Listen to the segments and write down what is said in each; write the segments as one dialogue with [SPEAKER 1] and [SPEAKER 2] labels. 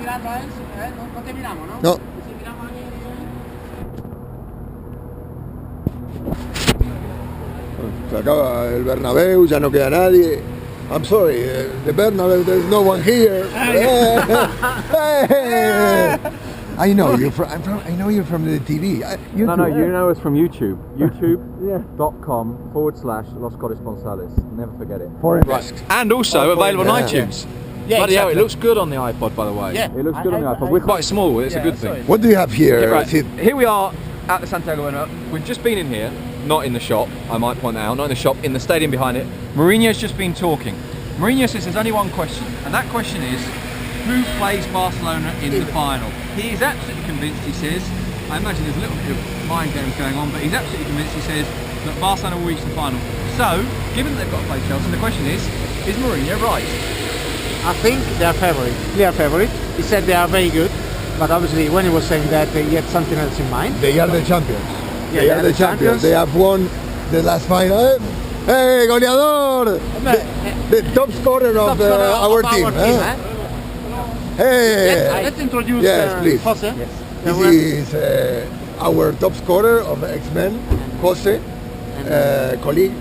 [SPEAKER 1] mirando a eso, no te miramos, ¿no?
[SPEAKER 2] No.
[SPEAKER 1] Si miramos aquí.
[SPEAKER 2] Se acaba el Bernabéu, ya no queda nadie. I'm sorry, the Bernabéu, there's no one here. I know you're I know you're from the TV.
[SPEAKER 3] No, you know us from YouTube. YouTube.com/Los Corresponsales. Never forget it.
[SPEAKER 2] Right.
[SPEAKER 3] And also available on iTunes.
[SPEAKER 1] Yeah,
[SPEAKER 3] Bloody hell,
[SPEAKER 1] exactly.
[SPEAKER 3] it looks good on the iPod, by the way.
[SPEAKER 1] Yeah.
[SPEAKER 3] It looks good on the iPod. We're quite small, it's a good thing.
[SPEAKER 2] What do you have here?
[SPEAKER 3] Yeah, right.
[SPEAKER 2] Sid?
[SPEAKER 3] Here we are at the Santiago Bernabeu. We've just been in here, not in the shop, I might point out, not in the shop, in the stadium behind it. Mourinho's just been talking. Mourinho says there's only one question, and that question is, who plays Barcelona in the final? He is absolutely convinced, he says, I imagine there's a little bit of mind games going on, but he's absolutely convinced, he says, that Barcelona will reach the final. So, given that they've got to play Chelsea, the question is Mourinho right?
[SPEAKER 1] I think they are favourite, clear favourite. He said they are very good, but obviously when he was saying that, he had something else in mind.
[SPEAKER 2] They are the champions.
[SPEAKER 1] Yeah,
[SPEAKER 2] they are the champions. They have won the last final. Hey, goleador! The top scorer of our team. Hey!
[SPEAKER 1] Let's introduce
[SPEAKER 2] please.
[SPEAKER 1] Jose.
[SPEAKER 2] Yes. This is our top scorer of X-Men, Jose, colleague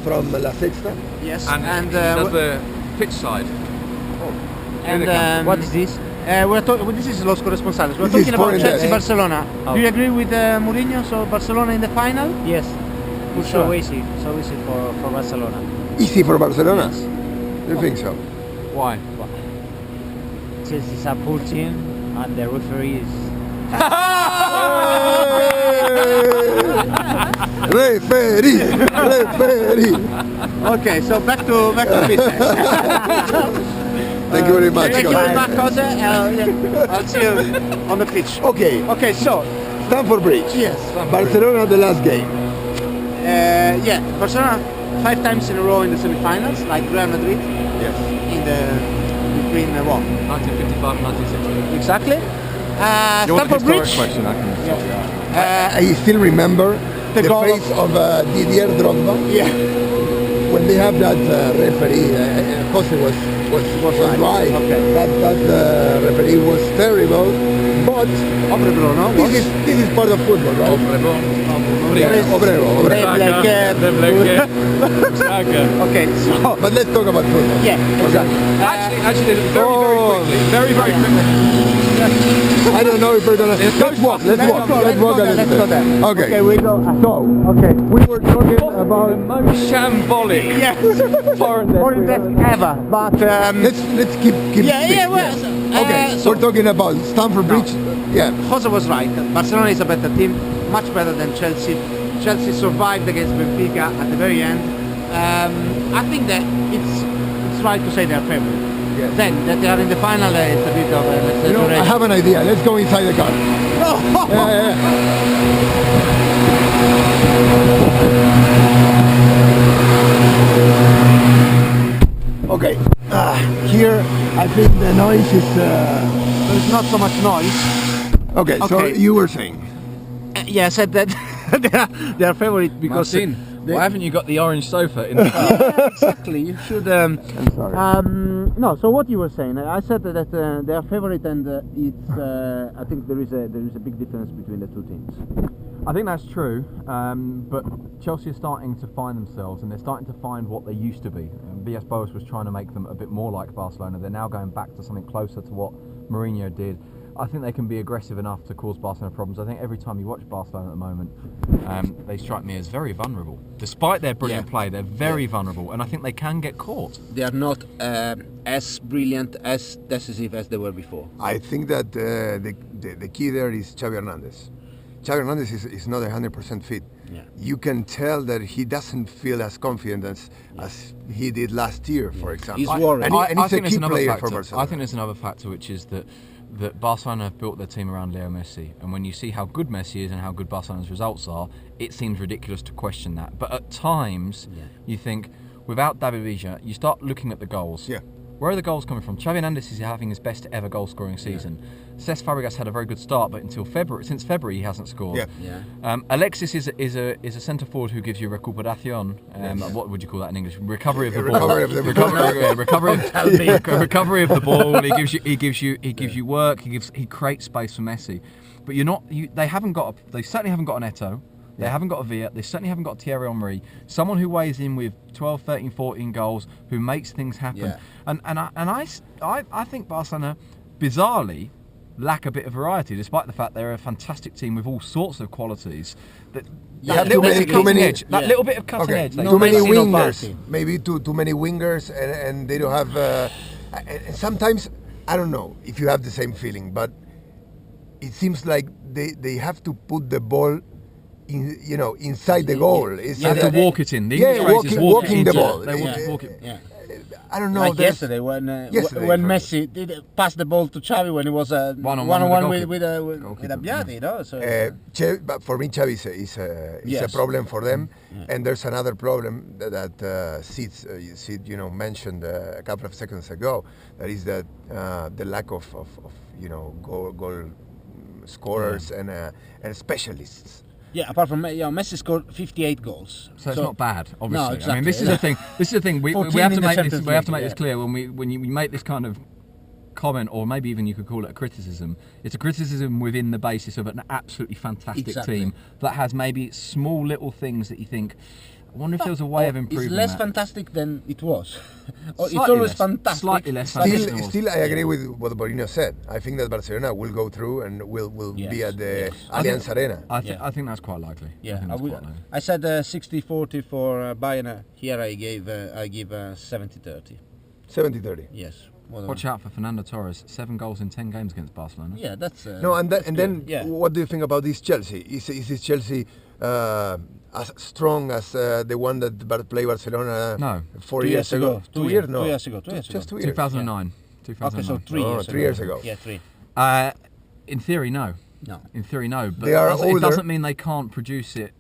[SPEAKER 2] from La Sexta.
[SPEAKER 1] Yes.
[SPEAKER 3] And he does the pitch side.
[SPEAKER 1] What is this? This is Los Corresponsales. We're talking about Chelsea Barcelona. Do you agree with Mourinho? So Barcelona in the final?
[SPEAKER 4] Yes. It's so easy for Barcelona.
[SPEAKER 2] Easy for Barcelona?
[SPEAKER 4] Yes.
[SPEAKER 2] You think so?
[SPEAKER 3] Why?
[SPEAKER 4] Chelsea is a poor team and the referee is...
[SPEAKER 2] Referee!
[SPEAKER 1] Okay, so back to business.
[SPEAKER 2] Thank you very much.
[SPEAKER 1] Thank you very much, Jose. I'll see you on the pitch.
[SPEAKER 2] Okay,
[SPEAKER 1] so
[SPEAKER 2] Stamford Bridge.
[SPEAKER 1] Yes.
[SPEAKER 2] Barcelona, the last game.
[SPEAKER 1] Barcelona 5 times in a row in the semi-finals, like Real Madrid.
[SPEAKER 2] Yes.
[SPEAKER 1] In the between what?
[SPEAKER 3] 1955 and 1960.
[SPEAKER 1] Exactly.
[SPEAKER 3] You want a
[SPEAKER 1] Stamford
[SPEAKER 3] historic
[SPEAKER 1] Bridge.
[SPEAKER 3] question? I can sort it out.
[SPEAKER 2] I still remember the
[SPEAKER 1] goal
[SPEAKER 2] face of Didier Drogba.
[SPEAKER 1] Yeah.
[SPEAKER 2] When they have that referee, Jose was right.
[SPEAKER 1] Okay.
[SPEAKER 2] That referee was terrible, but this is part of football, right? Obrero.
[SPEAKER 1] Okay, so
[SPEAKER 2] But let's talk about football.
[SPEAKER 1] yeah, exactly.
[SPEAKER 3] Actually, very quickly.
[SPEAKER 2] I don't know if we're gonna. Let's walk a little bit. Okay,
[SPEAKER 1] we go.
[SPEAKER 2] So, we were talking about
[SPEAKER 3] The most shambolic foreign
[SPEAKER 1] desk ever, but
[SPEAKER 2] let's keep speaking. So we're talking about Stamford Bridge. Yeah.
[SPEAKER 1] Jose was right. Barcelona is a better team, much better than Chelsea. Chelsea survived against Benfica at the very end. I think that it's right to say they are favourite.
[SPEAKER 2] Yes.
[SPEAKER 1] Then that they are in the final, it's a bit of an exaggeration.
[SPEAKER 2] I have an idea. Let's go inside the car. Okay. Here, I think the noise is.
[SPEAKER 1] There's not so much noise.
[SPEAKER 2] Okay. So you were saying.
[SPEAKER 1] Yeah, I said that they are favourite because.
[SPEAKER 3] Martin, why haven't you got the orange sofa in the car?
[SPEAKER 1] Yeah, exactly. You should.
[SPEAKER 2] I'm sorry.
[SPEAKER 1] No. So what you were saying? I said that they are favourite, and it's. I think there is a big difference between the two teams.
[SPEAKER 3] I think that's true, but Chelsea are starting to find themselves, and they're starting to find what they used to be. B.S. Boas was trying to make them a bit more like Barcelona. They're now going back to something closer to what Mourinho did. I think they can be aggressive enough to cause Barcelona problems. I think every time you watch Barcelona at the moment, they strike me as very vulnerable. Despite their brilliant play, they're very vulnerable, and I think they can get caught.
[SPEAKER 1] They are not as brilliant, as decisive as they were before.
[SPEAKER 2] I think that the key there is Xavi Hernandez. Xavi Hernandez is not 100% fit.
[SPEAKER 1] Yeah.
[SPEAKER 2] You can tell that he doesn't feel as confident as he did last year, for example.
[SPEAKER 1] He's worried.
[SPEAKER 2] And he's a
[SPEAKER 3] think
[SPEAKER 2] key
[SPEAKER 3] there's
[SPEAKER 2] player
[SPEAKER 3] factor.
[SPEAKER 2] for Barcelona.
[SPEAKER 3] I think there's another factor, which is that Barcelona have built their team around Leo Messi, and when you see how good Messi is and how good Barcelona's results are, it seems ridiculous to question that. But at times, you think, without David Villa, you start looking at the goals.
[SPEAKER 2] Yeah.
[SPEAKER 3] Where are the goals coming from? Xavi Hernandez is having his best ever goal scoring season. Cesc Fabregas had a very good start, but since February he hasn't scored. Alexis is a centre forward who gives you recuperación. What would you call that in English? Recovery of the ball. Recovery of the ball. He gives you work. He creates space for Messi. But they certainly haven't got an Eto'o. They haven't got a Villa. They certainly haven't got Thierry Henry. Someone who weighs in with 12, 13, 14 goals, who makes things happen.
[SPEAKER 2] Yeah.
[SPEAKER 3] And I think Barcelona, bizarrely, lack a bit of variety, despite the fact they're a fantastic team with all sorts of qualities. That little bit of cutting edge.
[SPEAKER 2] Too many wingers. Maybe too many wingers, and they don't have. And sometimes I don't know if you have the same feeling, but it seems like they have to put the ball inside the goal.
[SPEAKER 3] They have to walk it in.
[SPEAKER 2] Walking the ball.
[SPEAKER 3] They walk it.
[SPEAKER 4] Yeah.
[SPEAKER 2] I don't know.
[SPEAKER 5] Like yesterday when Messi did pass the ball to Xavi when it was a one-on-one with Abjadi, So
[SPEAKER 2] but for me, Xavi is a problem for them, and there's another problem that Sid mentioned a couple of seconds ago. That is that the lack of goal scorers and specialists.
[SPEAKER 5] Yeah, apart from Messi scored 58 goals.
[SPEAKER 3] So it's not bad, obviously.
[SPEAKER 5] No, exactly.
[SPEAKER 3] I mean, this is the thing. This is the thing. We have to make this. We have to make this clear when you make this kind of comment, or maybe even you could call it a criticism. It's a criticism within the basis of an absolutely fantastic team that has maybe small little things that you think, I wonder if there was a way of improving.
[SPEAKER 5] It's less
[SPEAKER 3] that.
[SPEAKER 5] fantastic than it was. It's
[SPEAKER 3] Slightly
[SPEAKER 5] always
[SPEAKER 3] less,
[SPEAKER 5] fantastic.
[SPEAKER 3] Slightly less fantastic.
[SPEAKER 2] Still, I agree with what Mourinho said. I think that Barcelona will go through and will be at the Allianz Arena.
[SPEAKER 3] I think that's quite likely.
[SPEAKER 5] Yeah, I said 60-40 for Bayern. Here I give 70-30.
[SPEAKER 2] 70-30.
[SPEAKER 5] Yes.
[SPEAKER 3] Watch out for Fernando Torres. 7 goals in 10 games against Barcelona.
[SPEAKER 5] Yeah, that's
[SPEAKER 2] what do you think about this Chelsea? Is this Chelsea as strong as the one that played Barcelona 4 years ago?
[SPEAKER 5] 2 years? No. 2 years ago.
[SPEAKER 2] Just 2 years.
[SPEAKER 3] 2009.
[SPEAKER 5] Okay, so 3 years
[SPEAKER 2] 3 years ago.
[SPEAKER 5] Yeah, 3.
[SPEAKER 3] In theory, no.
[SPEAKER 5] No.
[SPEAKER 3] In theory, no. But
[SPEAKER 2] they are older.
[SPEAKER 3] It doesn't mean they can't produce it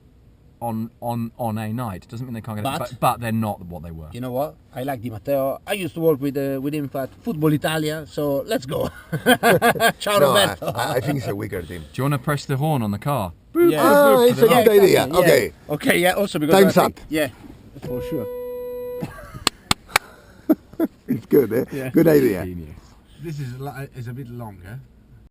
[SPEAKER 3] on a night. It doesn't mean they can't get it. But they're not what they were.
[SPEAKER 5] You know what? I like Di Matteo. I used to work with him at Football Italia, so let's go. Ciao, Roberto.
[SPEAKER 2] I think it's a weaker team.
[SPEAKER 3] Do you want to press the horn on the car?
[SPEAKER 2] Yeah. It's a good idea.
[SPEAKER 5] Yeah.
[SPEAKER 2] Okay.
[SPEAKER 5] Okay, yeah, also because
[SPEAKER 2] Time's up.
[SPEAKER 5] Yeah, for sure.
[SPEAKER 2] It's good, eh?
[SPEAKER 5] Yeah.
[SPEAKER 2] Good idea.
[SPEAKER 1] This is a bit longer.